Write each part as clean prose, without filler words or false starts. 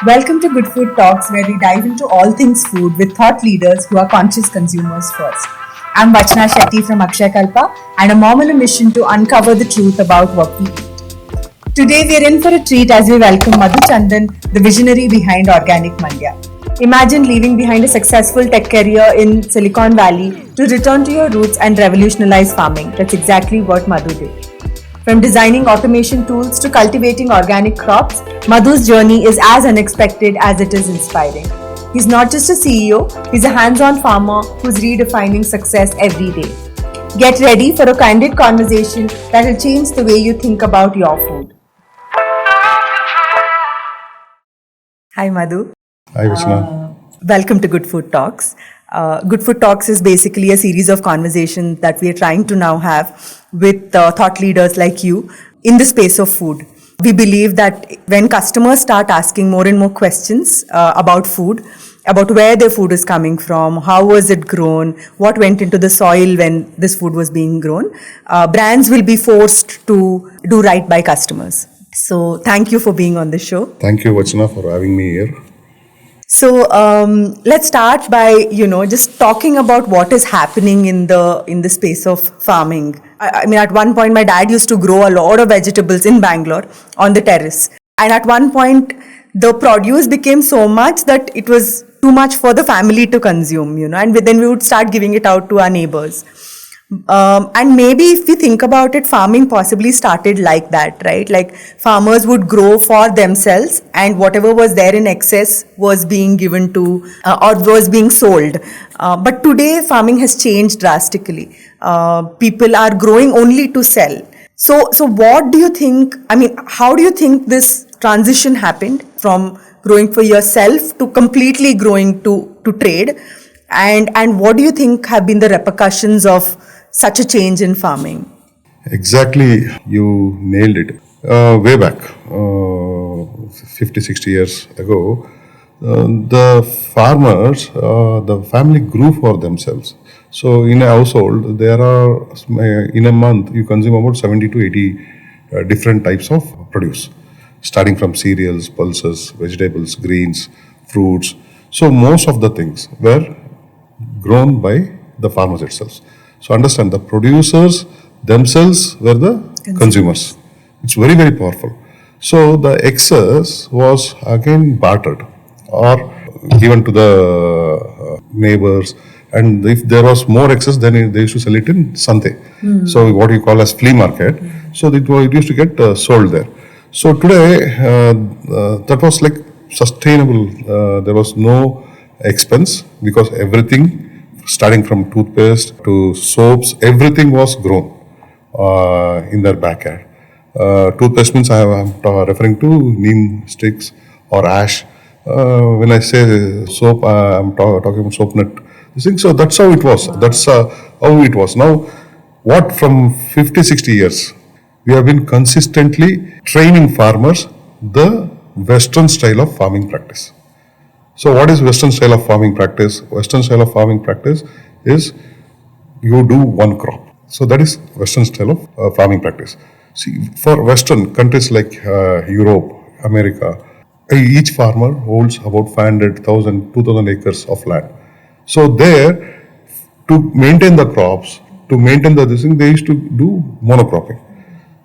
Welcome to Good Food Talks, where we dive into all things food with thought leaders who are conscious consumers first. I'm Vachna Shetty from Akshayakalpa, and a mom on a mission to uncover the truth about what we eat. Today, we're in for a treat as we welcome Madhu Chandan, the visionary behind Organic Mandya. Imagine leaving behind a successful tech career in Silicon Valley to return to your roots and revolutionize farming. That's exactly what Madhu did. From designing automation tools to cultivating organic crops, Madhu's journey is as unexpected as it is inspiring. He's not just a CEO, he's a hands-on farmer who's redefining success every day. Get ready for a candid conversation that will change the way you think about your food. Hi Madhu. Hi, Vishnu. Welcome to Good Food Talks. Good Food Talks is basically a series of conversations that we are trying to now have with thought leaders like you in the space of food. We believe that when customers start asking more and more questions about food, about where their food is coming from, how was it grown, what went into the soil when this food was being grown, brands will be forced to do right by customers. So thank you for being on the show. Thank you, Vachna, for having me here. So let's start by just talking about what is happening in the space of farming. I mean, at one point, my dad used to grow a lot of vegetables in Bangalore on the terrace, and at one point, the produce became so much that it was too much for the family to consume. And then we would start giving it out to our neighbors. And maybe if we think about it, farming possibly started like that, right? Like farmers would grow for themselves and whatever was there in excess was being given to or was being sold. But today farming has changed drastically. People are growing only to sell. So what do you think, how do you think this transition happened from growing for yourself to completely growing to trade? And what do you think have been the repercussions of such a change in farming? Exactly, you nailed it. Way back, 50, 60 years ago, the farmers, the family grew for themselves. So in a household, there are, in a month, you consume about 70 to 80 different types of produce, starting from cereals, pulses, vegetables, greens, fruits. So most of the things were grown by the farmers itself. So understand, the producers themselves were the consumers. It's very, very powerful. So the excess was again bartered or given to the neighbors. And if there was more excess, then they used to sell it in Sante. So what you call as flea market. So it used to get sold there. So today, that was like sustainable. There was no expense because everything, starting from toothpaste to soaps, everything was grown in their backyard. Toothpaste means I'm referring to neem sticks or ash. When I say soap, I'm talking about soap nut. So that's how it was. That's how it was. Now, what from 50, 60 years, we have been consistently training farmers the Western style of farming practice. So what is Western style of farming practice? Western style of farming practice is you do one crop. So that is Western style of farming practice. See, for Western countries like Europe, America, each farmer holds about 500,000, 2,000 acres of land. So there, to maintain the crops, to maintain this thing, they used to do monocropping.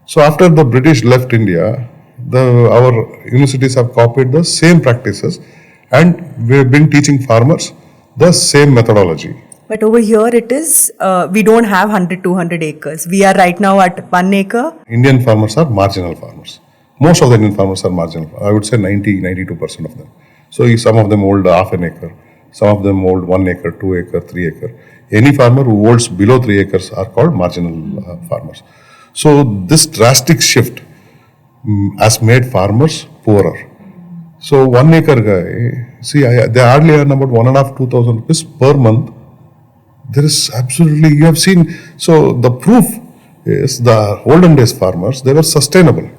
So after the British left India, our universities have copied the same practices, and we have been teaching farmers the same methodology. But over here it is, we don't have 100, 200 acres. We are right now at 1 acre. Indian farmers are marginal farmers. Most of the Indian farmers are marginal. I would say 92% of them. So some of them hold half an acre. Some of them hold 1 acre, 2 acre, 3 acre. Any farmer who holds below 3 acres are called marginal farmers. So this drastic shift has made farmers poorer. So 1 acre guy, see, they hardly earn about 1.5, 2,000 rupees per month. There is absolutely, you have seen, so the proof is the olden days farmers, they were sustainable.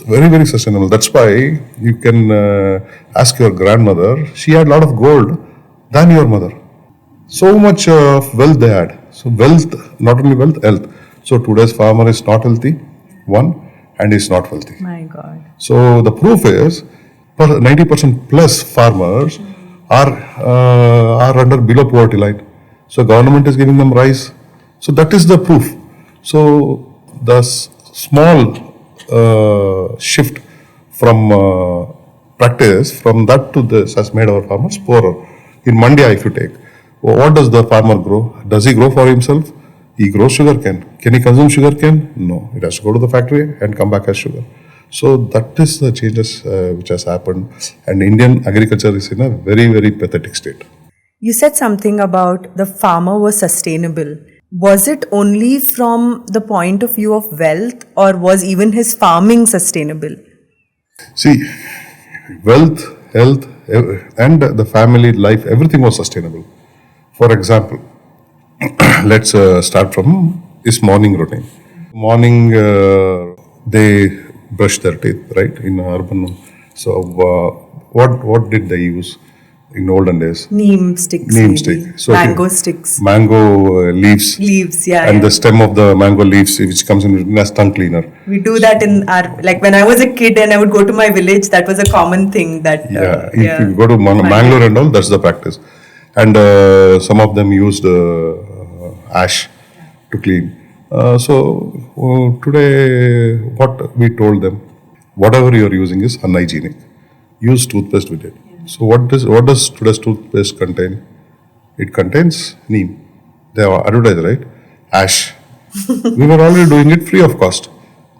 Very, very sustainable. That's why you can ask your grandmother, she had a lot of gold than your mother. So much of wealth they had. So wealth, not only wealth, health. So today's farmer is not healthy, one, and is not wealthy. My God. So the proof is, 90% plus farmers are under below poverty line. So government is giving them rice. So that is the proof. So the small shift from practice from that to this has made our farmers poorer. In Mandya, if you take, what does the farmer grow? Does he grow for himself? He grows sugar cane. Can he consume sugar cane? No. It has to go to the factory and come back as sugar. So that is the changes which has happened, and Indian agriculture is in a very, very pathetic state. You said something about the farmer was sustainable. Was it only from the point of view of wealth, or was even his farming sustainable? See, wealth, health, and the family life, everything was sustainable. For example, let's start from his morning routine. Morning, they brush their teeth, right, in urban. So, what did they use in olden days? Neem sticks. Neem maybe. stick. So Mango sticks. Mango leaves. Leaves, yeah. And yeah. the stem of the mango leaves, which comes in as tongue cleaner. We do that in our, like when I was a kid and I would go to my village, that was a common thing that. If you go to Mangalore and all, that's the practice. And some of them used ash to clean. Today, what we told them, whatever you are using is unhygienic. Use toothpaste with it. So what does today's toothpaste contain? It contains neem. They are advertised, right? Ash. We were already doing it free of cost.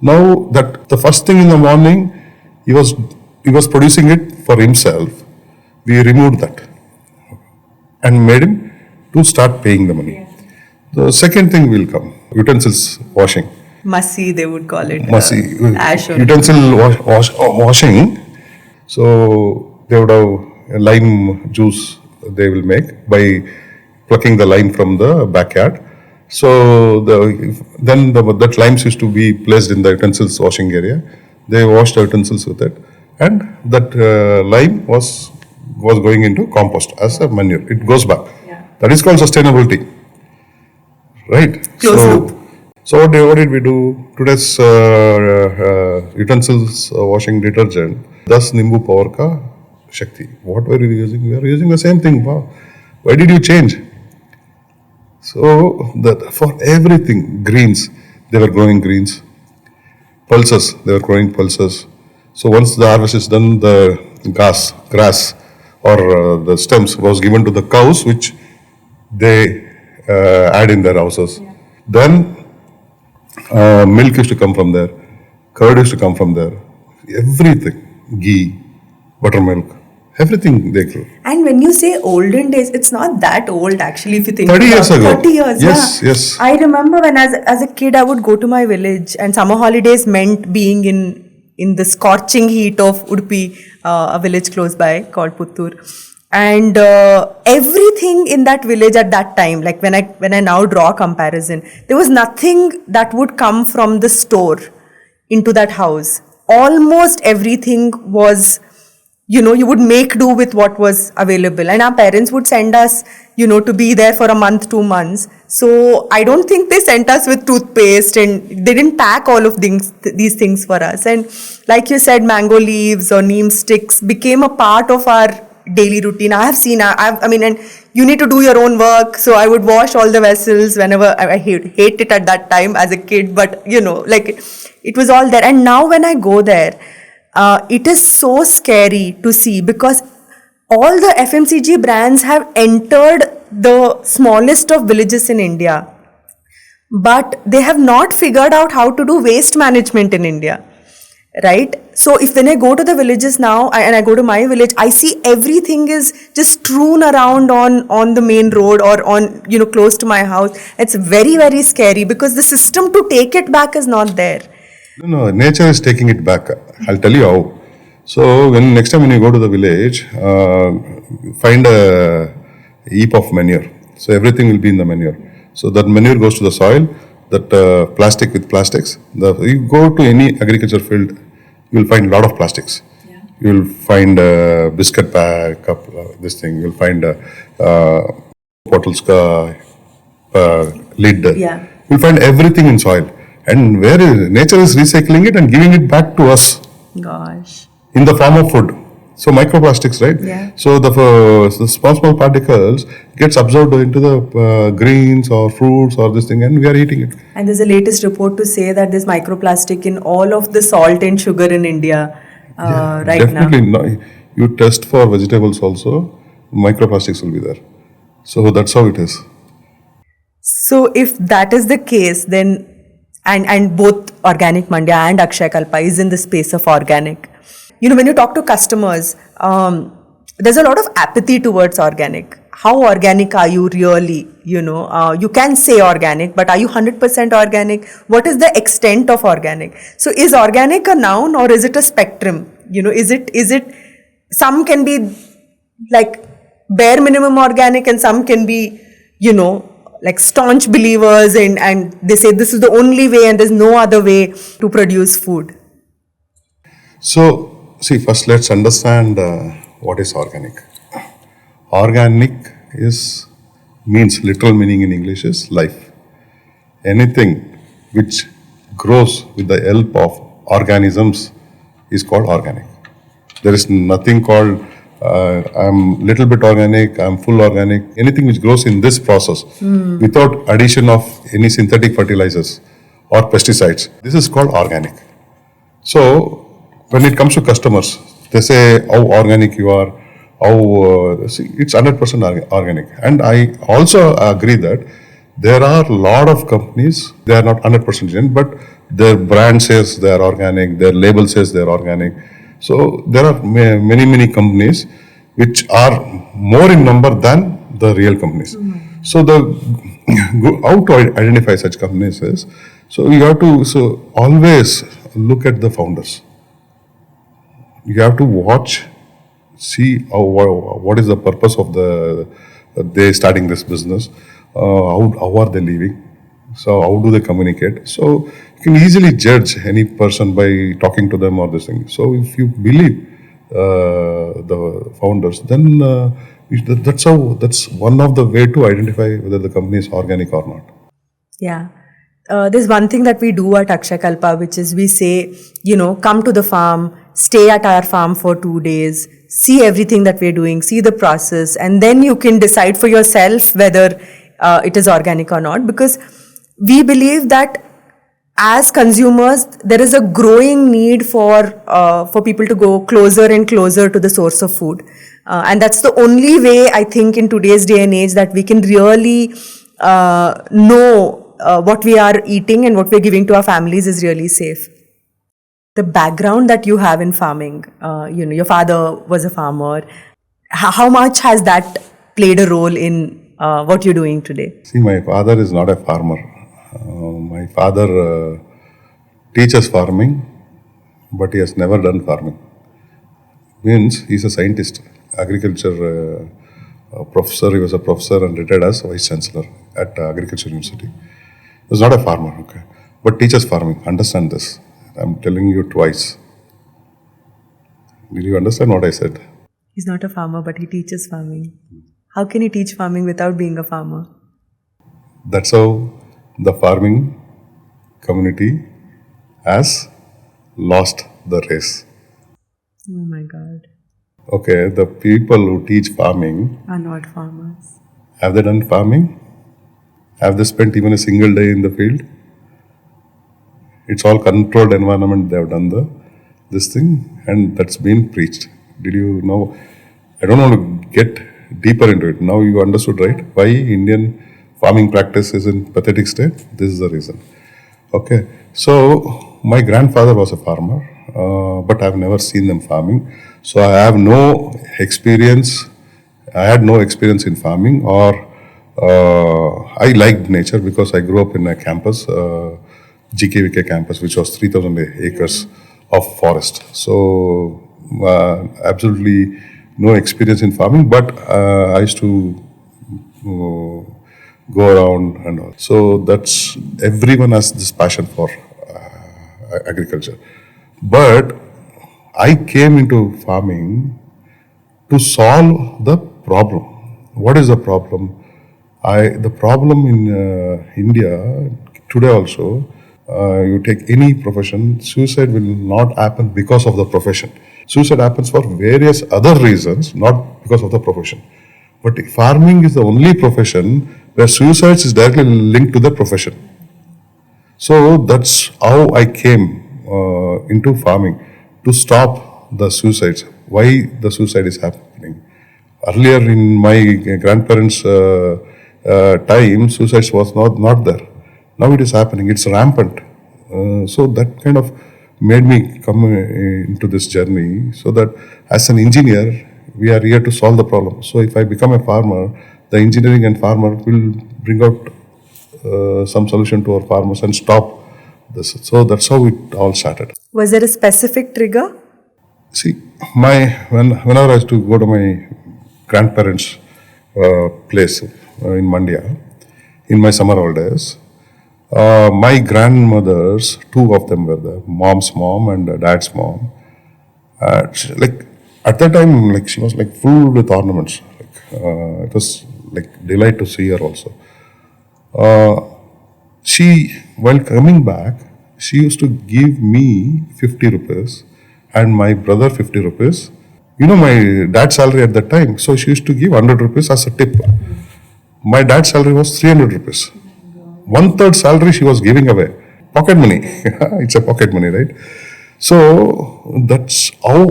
Now that the first thing in the morning, he was producing it for himself. We removed that and made him to start paying the money. The second thing will come, utensils washing. Mussy, they would call it. Mussy. Ash. Utensil washing. So they would have a lime juice they will make by plucking the lime from the backyard. So that limes used to be placed in the utensils washing area. They washed the utensils with it, and that lime was going into compost as a manure. It goes back. Yeah. That is called sustainability, right? So what did we do? Today's utensils washing detergent. Das Nimbu Power ka Shakti. What were we using? We are using the same thing. Wow. Why did you change? So that for everything, greens, they were growing greens. Pulses, they were growing pulses. So once the harvest is done, the grass or the stems was given to the cows, which they add in their houses. Yeah. Then milk used to come from there, curd used to come from there, everything, ghee, buttermilk, everything they grew. And when you say olden days, it's not that old actually if you think 30 years ago. 30 years, yes, yeah. Yes. I remember when as a kid I would go to my village and summer holidays meant being in the scorching heat of Udupi, a village close by called Puttur. And everything in that village at that time, like when I now draw a comparison, there was nothing that would come from the store into that house. Almost everything was, you would make do with what was available. And our parents would send us, to be there for a month, 2 months. So I don't think they sent us with toothpaste and they didn't pack all of these things for us. And like you said, mango leaves or neem sticks became a part of our daily routine. I have seen, and you need to do your own work. So I would wash all the vessels whenever I hate it at that time as a kid, but it was all there. And now when I go there, it is so scary to see because all the FMCG brands have entered the smallest of villages in India, but they have not figured out how to do waste management in India. Right? So when I go to the villages now and I go to my village, I see everything is just strewn around on the main road or on, close to my house. It's very, very scary because the system to take it back is not there. No, nature is taking it back. I'll tell you how. So next time when you go to the village, find a heap of manure. So everything will be in the manure. So that manure goes to the soil. That plastic with plastics. You go to any agriculture field, you will find a lot of plastics. Yeah. You will find biscuit pack, this thing. You will find bottles lid. Yeah. You will find everything in soil. And nature is recycling it and giving it back to us. Gosh. In the form of food. So microplastics, right? Yeah. So the small particles gets absorbed into the greens or fruits or this thing, and we are eating it. And there's a latest report to say that there's microplastic in all of the salt and sugar in India right Definitely, now. no, you test for vegetables also, microplastics will be there. So that's how it is. So if that is the case, then and both Organic Mandya and Akshayakalpa is in the space of organic. You know, when you talk to customers, there's a lot of apathy towards organic. How organic are you really? You know, you can say organic, but are you 100% organic? What is the extent of organic? So is organic a noun or is it a spectrum? You know, is it some can be like bare minimum organic and some can be, you know, like staunch believers and they say this is the only way and there's no other way to produce food. So, see, first let's understand what is organic. Organic is means literal meaning in English is life. Anything which grows with the help of organisms is called organic. There is nothing called I'm little bit organic, I'm full organic. Anything which grows in this process without addition of any synthetic fertilizers or pesticides, this is called organic. So when it comes to customers, they say how organic you are, how see, it's 100% organic. And I also agree that there are a lot of companies, they are not 100% genuine, but their brand says they are organic, their label says they are organic. So there are many companies which are more in number than the real companies. So the how to identify such companies is, so you have to always look at the founders. You have to watch, see what is the purpose of they starting this business, how are they living, so how do they communicate. So you can easily judge any person by talking to them or this thing. So if you believe the founders, then that's one of the way to identify whether the company is organic or not. Yeah. There's one thing that we do at Akshayakalpa, which is we say, you know, come to the farm, stay at our farm for 2 days, see everything that we're doing, see the process, and then you can decide for yourself whether it is organic or not. Because we believe that as consumers, there is a growing need for people to go closer and closer to the source of food. And that's the only way, I think, in today's day and age that we can really know what we are eating and what we're giving to our families is really safe. The background that you have in farming, you know, your father was a farmer. How much has that played a role in what you're doing today? See, my father is not a farmer. My father teaches farming, but he has never done farming. Means he's a scientist, agriculture professor. He was a professor and retired as vice chancellor at Agriculture University. He was not a farmer, okay, but teaches farming. Understand this. I'm telling you twice. Did you understand what I said? He's not a farmer, but he teaches farming. How can he teach farming without being a farmer? That's how the farming community has lost the race. Oh my God. Okay, the people who teach farming, Are not farmers. have they done farming? Have they spent even a single day in the field? It's all controlled environment. They have done this thing, and that's been preached. Did you know? I don't want to get deeper into it. Now you understood, right? Why Indian farming practice is in pathetic state? This is the reason. Okay, so my grandfather was a farmer, but I've never seen them farming. So I have no experience. I had no experience in farming, or I liked nature because I grew up in a campus, GKVK campus, which was 3,000 acres of forest. So absolutely no experience in farming, but I used to go around and all. So that's everyone has this passion for agriculture. But I came into farming to solve the problem. What is the problem? The problem in India today also, you take any profession, suicide will not happen because of the profession. Suicide happens for various other reasons, not because of the profession. But farming is the only profession where suicide is directly linked to the profession. So that's how I came into farming, to stop the suicides. Why the suicide is happening? Earlier in my grandparents' time, suicides was not there. Now it is happening. It's rampant. So that kind of made me come into this journey. So that as an engineer, we are here to solve the problem. So if I become a farmer, the engineering and farmer will bring out some solution to our farmers and stop this. So that's how it all started. Was there a specific trigger? See, whenever I used to go to my grandparents' place in Mandya, in my summer holidays, my grandmothers, two of them were there, mom's mom and dad's mom. Like at that time, like she was like full with ornaments. Like it was like delight to see her also. She, while coming back, she used to give me 50 rupees and my brother 50 rupees. You know, my dad's salary at that time, so she used to give 100 rupees as a tip. My dad's salary was 300 rupees. 1/3 salary she was giving away. Pocket money. It's a pocket money, right? So that's how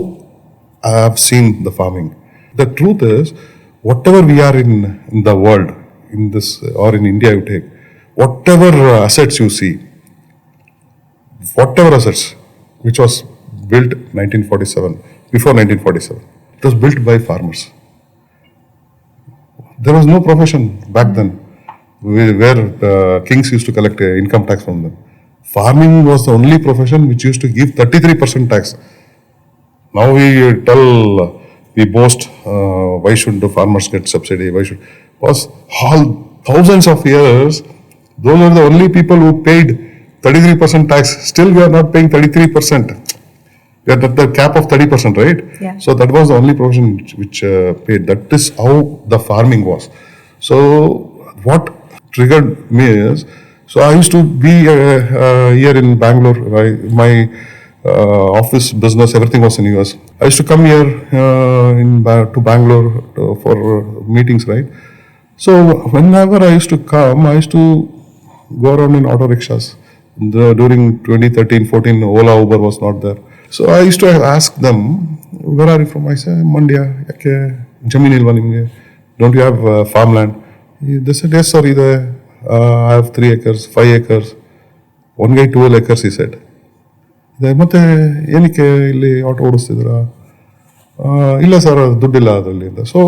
I have seen the farming. The truth is, whatever we are in the world, in this or in India, you take, whatever assets you see, whatever assets which was built 1947, before 1947, it was built by farmers. There was no profession back then where kings used to collect income tax from them. Farming was the only profession which used to give 33% tax. Now we boast, why should the farmers get subsidy? Why should? Was all thousands of years, those are the only people who paid 33% tax. Still, we are not paying 33%. We are at the cap of 30%, right? Yeah. So that was the only profession which paid. That is how the farming was. So what triggered me is, so I used to be here in Bangalore. My office business, everything was in US. I used to come here to Bangalore for meetings, right? So whenever I used to come, I used to go around in auto rickshaws. During 2013-14, Ola, Uber was not there. So I used to ask them, where are you from? I said, Mandya. Jameen ilva nimge? Don't you have farmland? They said, yes sir, I have 3 acres, 5 acres. One guy 12 acres, he said. ಮತ್ತೆ ಏನಕ್ಕೆ ಇಲ್ಲಿ auto ಓಡಿಸ್ತಿದ್ದೀರಾ? ಇಲ್ಲ sir, ದುಡ್ಡಿಲ್ಲ ಅದರಲ್ಲಿ ಅಂತ. So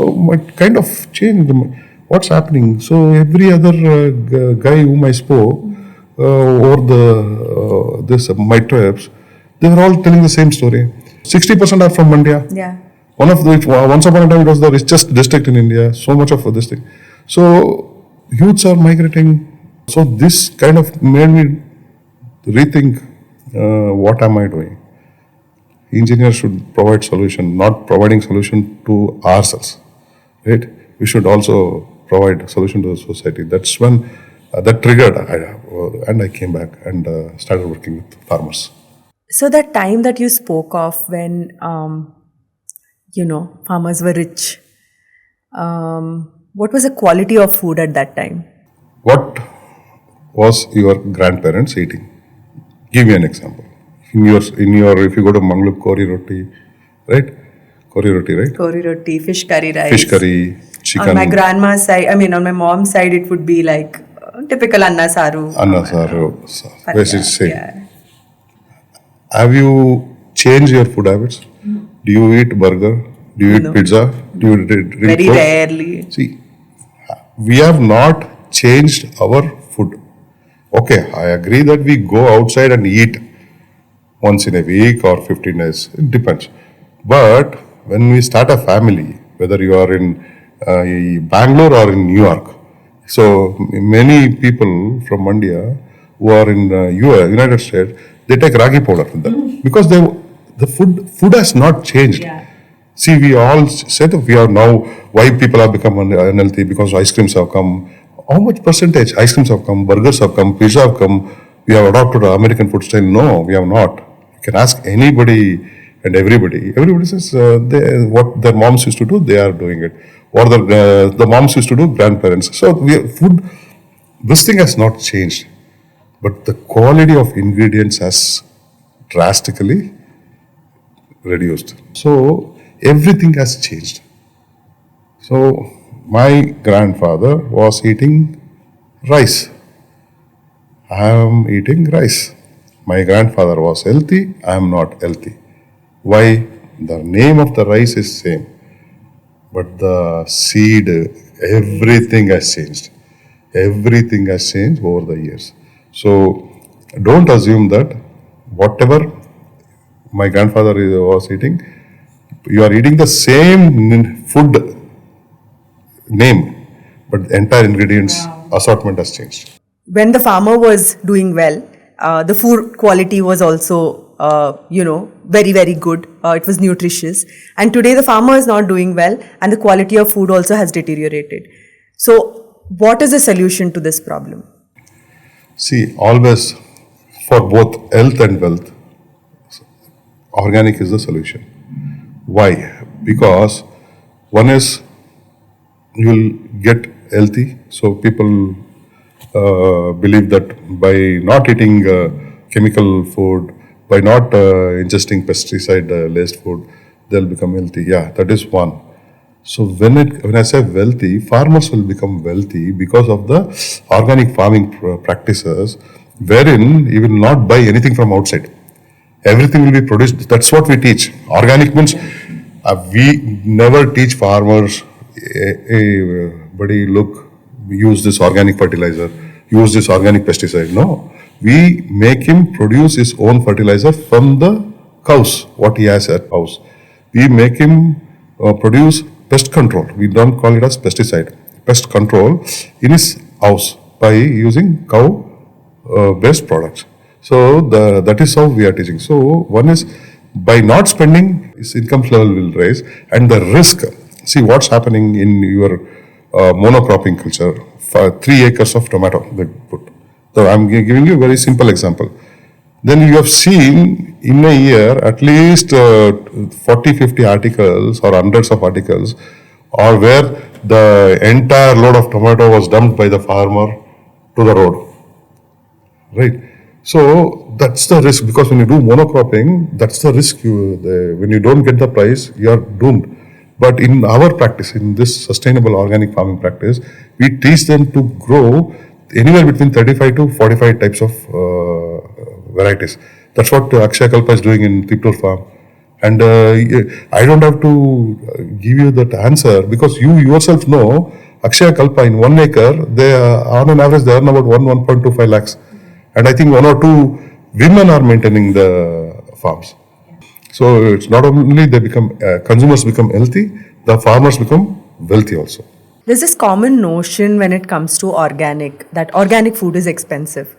kind of change what's happening. So every other Guy whom I spoke over my trips, they were all telling the same story. 60% are from Mandya. Yeah. One of which, once upon a time, it was the richest district in India. So much of this thing. So youths are migrating. So this kind of made me rethink, what am I doing? Engineers should provide solution, not providing solution to ourselves, right? We should also provide solution to the society. That's when that triggered, and I came back and started working with farmers. So that time that you spoke of when, farmers were rich, what was the quality of food at that time? What was your grandparents eating? Give me an example. If you go to Mangalore, kori roti, right? Kori roti, fish curry rice. Fish curry, chicken. On my grandma's side, on my mom's side, it would be like typical anna saru. Anna saru. Basic same. Yeah. Have you changed your food habits? Do you eat burger? Do you eat pizza? Do you drink Very Coke? rarely. See, we have not changed our food. Okay, I agree that we go outside and eat once in a week or 15 days. It depends. But when we start a family, whether you are in Bangalore or in New York, so many people from Mandya who are in United States, they take ragi powder with them because the food has not changed. Yeah. See, we all said that we are now, why people have become unhealthy because ice creams have come. How much percentage ice creams have come, burgers have come, pizza have come? We have adopted American food style. No, we have not. You can ask anybody and everybody says what their moms used to do, they are doing it, or the moms used to do, grandparents. So food, this thing has not changed, but the quality of ingredients has drastically reduced. So everything has changed. So my grandfather was eating rice. I am eating rice. My grandfather was healthy. I am not healthy. Why? The name of the rice is same, but the seed, everything has changed. Everything has changed over the years. So don't assume that whatever my grandfather was eating, you are eating the same food name, but the entire ingredients assortment has changed. When the farmer was doing well, the food quality was also, very, very good. It was nutritious. And today the farmer is not doing well and the quality of food also has deteriorated. So what is the solution to this problem? See, always for both health and wealth, organic is the solution. Why? Because one is you will get healthy. So people believe that by not eating chemical food, by not ingesting pesticide-laced food, they'll become healthy. Yeah, that is one. So when I say wealthy, farmers will become wealthy because of the organic farming practices, wherein you will not buy anything from outside. Everything will be produced. That's what we teach. Organic means we never teach farmers, buddy, look, use this organic fertilizer, use this organic pesticide. No, we make him produce his own fertilizer from the cows, what he has at house. We make him produce pest control. We don't call it as pesticide. Pest control in his house by using cow based products. So that is how we are teaching. So one is by not spending, his income level will rise, and the risk. See what's happening in your monocropping culture. 3 acres of tomato they put. So I'm giving you a very simple example. Then you have seen in a year at least 40, 50 articles or hundreds of articles, or where the entire load of tomato was dumped by the farmer to the road. Right? So that's the risk, because when you do monocropping, that's the risk. When you don't get the price, you are doomed. But in our practice, in this sustainable organic farming practice, we teach them to grow anywhere between 35 to 45 types of varieties. That's what Akshayakalpa is doing in Tiptur farm. And I don't have to give you that answer, because you yourself know Akshayakalpa in 1 acre, they on an average they earn about 1.25 lakhs. And I think 1 or 2 women are maintaining the farms. So it's not only they become consumers become healthy, the farmers become wealthy also. There's this common notion when it comes to organic, that organic food is expensive.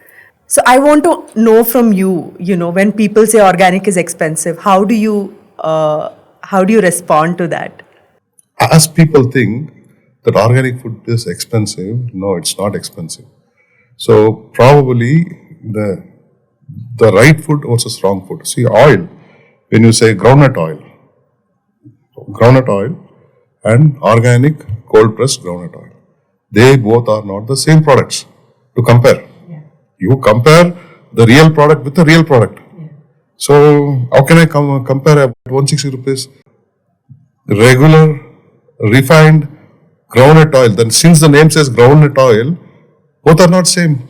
So I want to know from you, when people say organic is expensive, how do you respond to that? As people think that organic food is expensive, no, it's not expensive. So probably the right food versus wrong food. See, oil, when you say groundnut oil and organic cold pressed groundnut oil, they both are not the same products to compare. Yeah. You compare the real product with the real product. Yeah. So how can I compare at 160 rupees regular refined groundnut oil? Then since the name says groundnut oil, both are not same.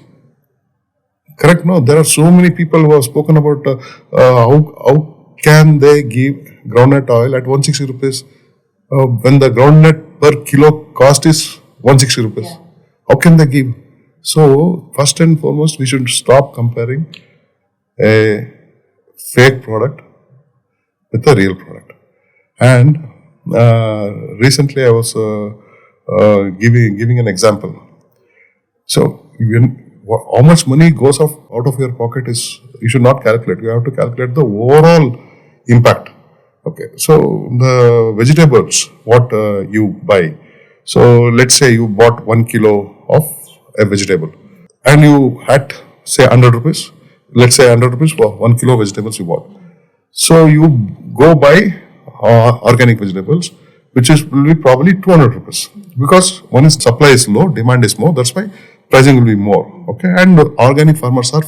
Correct? No, there are so many people who have spoken about how can they give groundnut oil at 160 rupees when the groundnut per kilo cost is 160 rupees. Yeah. How can they give? So first and foremost, we should stop comparing a fake product with a real product. And recently I was giving an example. So how much money goes out of your pocket is, you should not calculate. You have to calculate the overall impact. Okay, so the vegetables, what you buy. So let's say you bought 1 kilo of a vegetable and you had say 100 rupees. Let's say 100 rupees for 1 kilo vegetables you bought. So you go buy organic vegetables, which will be probably 200 rupees. Because one is supply is low, demand is more, that's why pricing will be more. Okay, and organic farmers are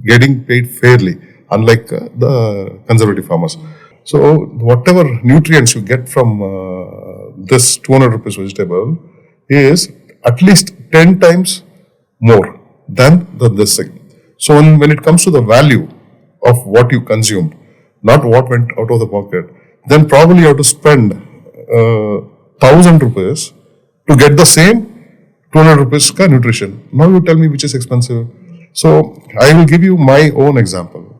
getting paid fairly, unlike the conservative farmers. So whatever nutrients you get from this 200 rupees vegetable is at least 10 times more than this thing. So when it comes to the value of what you consumed, not what went out of the pocket, then probably you have to spend 1,000 rupees to get the same 200 rupees ka nutrition. Now you tell me which is expensive. So I will give you my own example.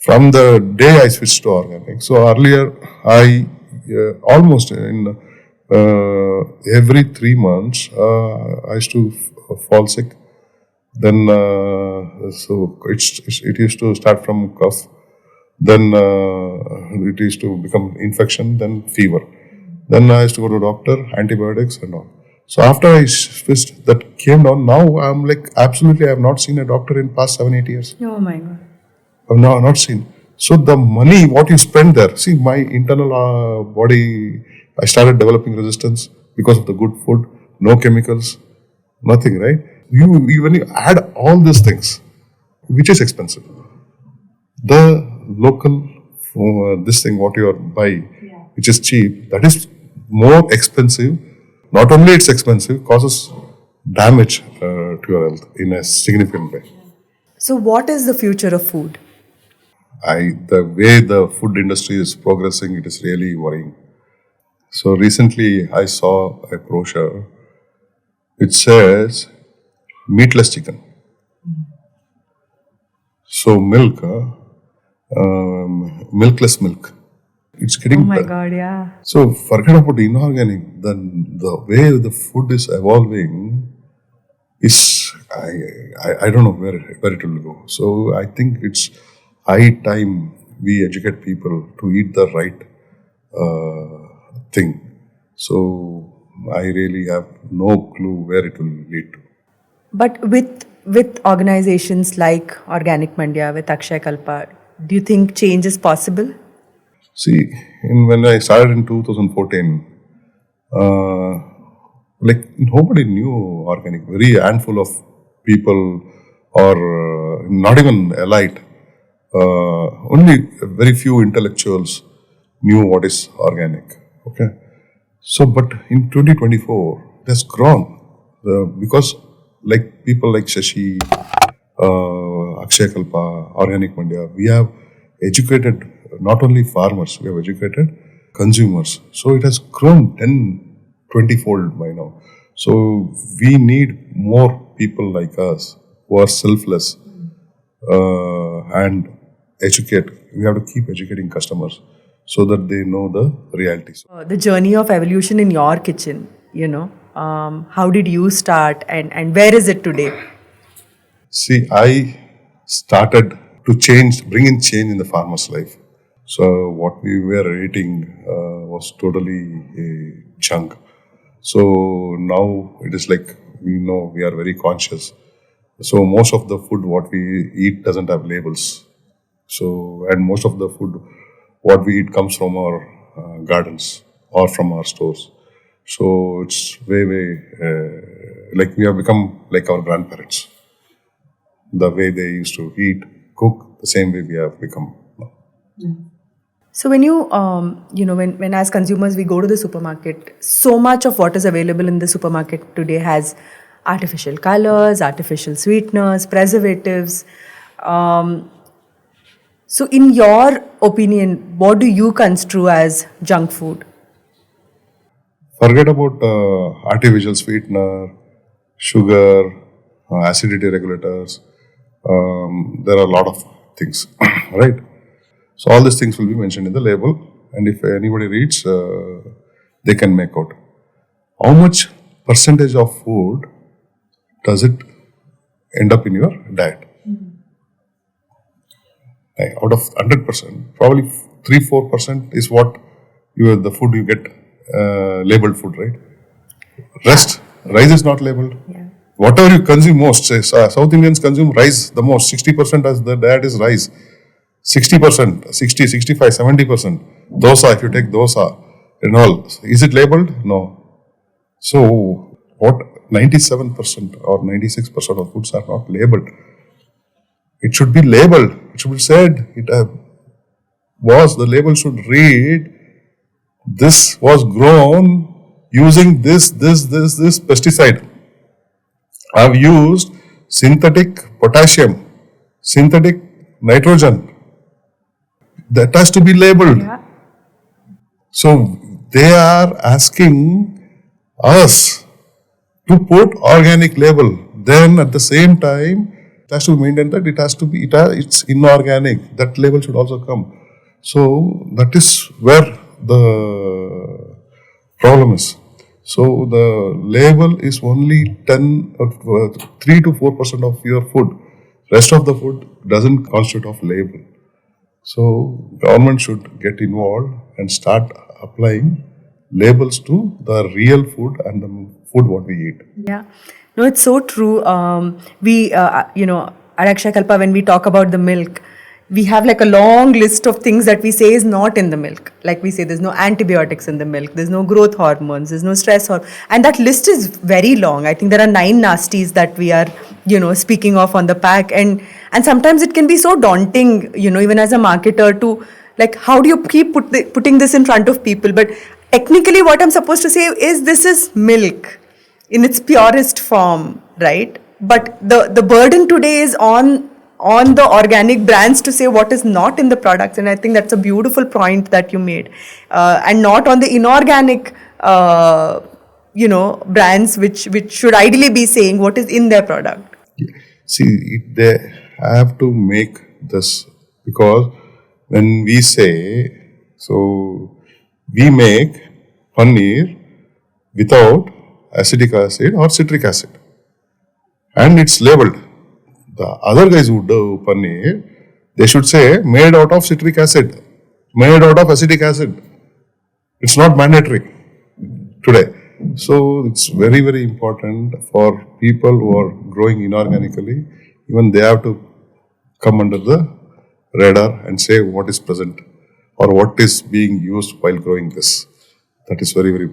From the day I switched to organic. So earlier I almost in every 3 months I used to fall sick. Then so it used to start from cough. Then it used to become infection, then fever. Then I used to go to doctor, antibiotics and all. So after I switched, that came down. Now I'm like, absolutely, I have not seen a doctor in past 7-8 years. Oh my God. I've not seen. So the money, what you spend there, see my internal body, I started developing resistance because of the good food, no chemicals, nothing, right? When you add all these things, which is expensive, the local this thing what you are buy, which is cheap, that is more expensive. Not only it's expensive, causes damage to your health in a significant way. So what is the future of food? The way the food industry is progressing, it is really worrying. So recently I saw a brochure. It says meatless chicken. So milk, milkless milk. It's getting. Oh my God, yeah. So forget about inorganic. The way the food is evolving is I don't know where it will go. So I think it's high time we educate people to eat the right thing. So I really have no clue where it will lead to. But with organizations like Organic Mandya, with Akshayakalpa, do you think change is possible? See, when I started in 2014, like nobody knew organic. Very handful of people, or not even elite. Only very few intellectuals knew what is organic. Okay, so but in 2024, it has grown because like people like Shashi, Akshayakalpa, Organic Mandya, we have educated not only farmers, we have educated consumers. So it has grown 10-20 fold by now. So we need more people like us who are selfless and educate. We have to keep educating customers so that they know the realities. The journey of evolution in your kitchen, how did you start and where is it today? See, I started to bring in change in the farmer's life. So what we were eating was totally junk. So now it is like we know we are very conscious. So most of the food what we eat doesn't have labels. So and most of the food what we eat comes from our gardens or from our stores. So it's way like we have become like our grandparents. The way they used to eat, cook, the same way we have become now. So when when as consumers we go to the supermarket, so much of what is available in the supermarket today has artificial colors, artificial sweeteners, preservatives. So in your opinion, what do you construe as junk food? Forget about artificial sweetener, sugar, acidity regulators. There are a lot of things, right? So all these things will be mentioned in the label, and if anybody reads, they can make out how much percentage of food does it end up in your diet. Like out of 100%, probably 3-4% is what the food you get labeled food, right? Rest, rice is not labeled. Yeah. Whatever you consume most, say South Indians consume rice the most. 60% as the diet is rice. 60%, 60, 65, 70%. Dosa, if you take dosa and all, is it labeled? No. So, what 97% or 96% of foods are not labeled. It should be labeled. It should be said. The label should read, this was grown using this pesticide. I've used synthetic potassium, synthetic nitrogen. That has to be labeled. Yeah. So they are asking us to put organic label. Then at the same time, it has to be maintained that it's inorganic. That label should also come. So that is where the problem is. So the label is only 3 to 4% of your food. Rest of the food doesn't constitute of label. So government should get involved and start applying labels to the real food and the food what we eat. Yeah. No, it's so true. We, at Akshayakalpa, when we talk about the milk, we have like a long list of things that we say is not in the milk. Like we say, there's no antibiotics in the milk, there's no growth hormones, there's no stress hormone. And that list is very long. I think there are 9 nasties that we are, speaking of on the pack. And sometimes it can be so daunting, even as a marketer to, like, how do you keep putting this in front of people? But technically what I'm supposed to say is this is milk in its purest form, right? But the burden today is on the organic brands to say what is not in the products, and I think that's a beautiful point that you made, and not on the inorganic, brands which should ideally be saying what is in their product. See, they have to make this, because when we say, so we make paneer without acetic acid or citric acid, and it's labeled. The other guys who do paneer, they should say made out of citric acid, made out of acetic acid. It's not mandatory today. So it's very, very important for people who are growing inorganically, even they have to come under the radar and say what is present or what is being used while growing this. That is very, very.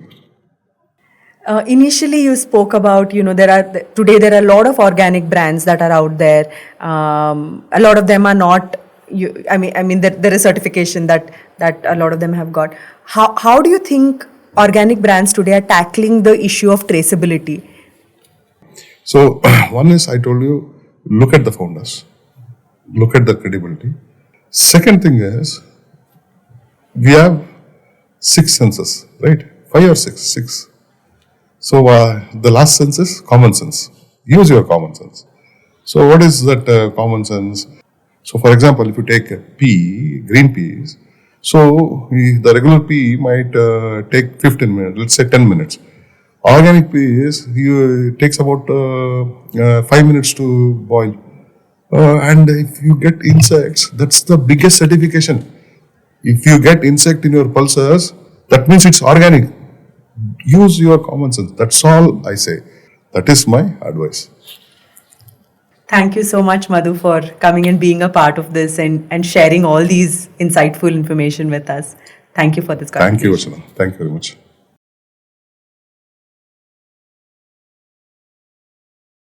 Initially, you spoke about, today there are a lot of organic brands that are out there. A lot of them are not, there is certification that a lot of them have got. How do you think organic brands today are tackling the issue of traceability? So, one is, I told you, look at the founders, look at the credibility. Second thing is, we have 6 senses, right? 5 or 6. So, the last sense is common sense. Use your common sense. So, what is that common sense? So, for example, if you take a pea, green peas, so the regular pea might take 15 minutes, let's say 10 minutes. Organic peas, it takes about 5 minutes to boil. And if you get insects, that's the biggest certification. If you get insect in your pulses, that means it's organic. Use your common sense. That's all I say. That is my advice. Thank you so much, Madhu, for coming and being a part of this and sharing all these insightful information with us. Thank you for this conversation. Thank you, Archana. Thank you very much.